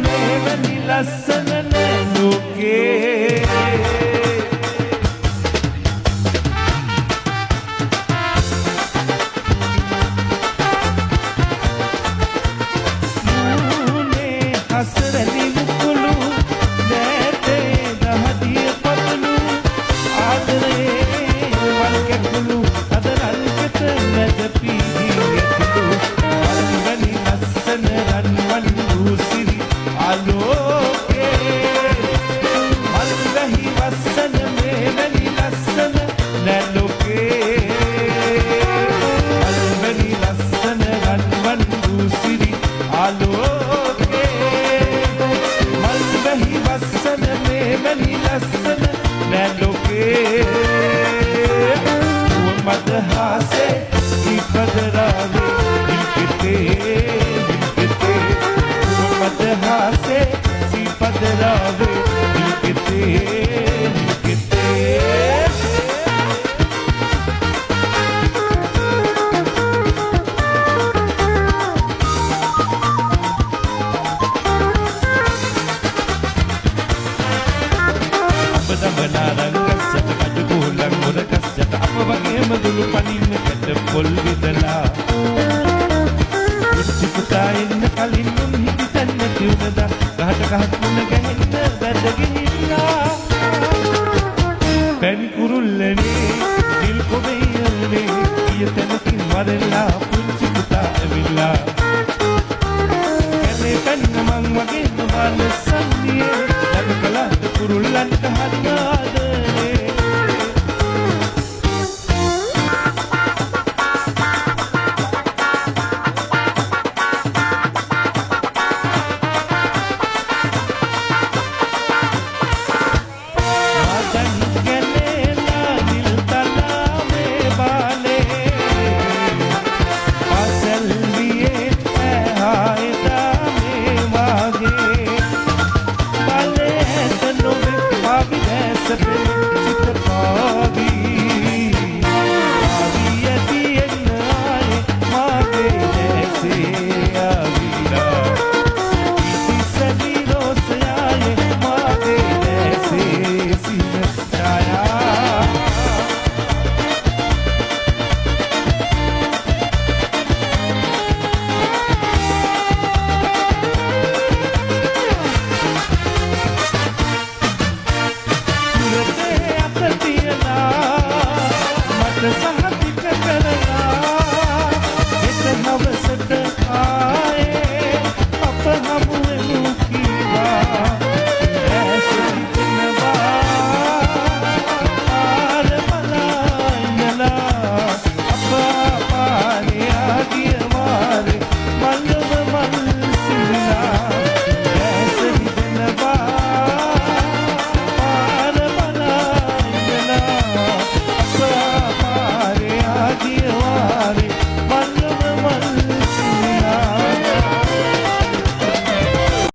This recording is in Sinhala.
මෙවැනි ලස්සන නෑ ලෝකේ හසරලින් කුළු නැතේ දහදිය පතුළු ආදරේ වල් කැකුළු අද රල්කෙත නැද පීදියතුළු අල්වැනි ලස්සන රන්වන් රූසිරි ආලෝකේ මල්වැහි වස්සන මෙවැනි ලස්සන නැලෝකේ අල්වැනි ලස්සන රන්වන් රූසිරි ආලෝකේ වස්සන මෙවැනි ලස්සන නැලෝකේ මදහාසේ ඉපදරාවේ දිල්කිතේ මදහාසේ ඉපදරාවේ දිල්කිතේ බනරංගස්සට කඩ ගෝලන් මොරකස්සට අප වගේම දුළු පනින්න කැට පොල් විදලා පුංචි පුතා එන්න කලින් උන් හිටිතන්න තියුණදා ගහට ගහක් මුණ ගැහෙන්න වැදගිහිල්ලා පැණි කුරුල්ලනේ දිල් කොබෙයනේ ඊය තැනකින් වරලා පුංචි පුතා ඇවිල්ලා කැලේ පැන්න මං වගේම වල සන්නියේ ලබ කළාට කුරුල්ලන්ට හරියා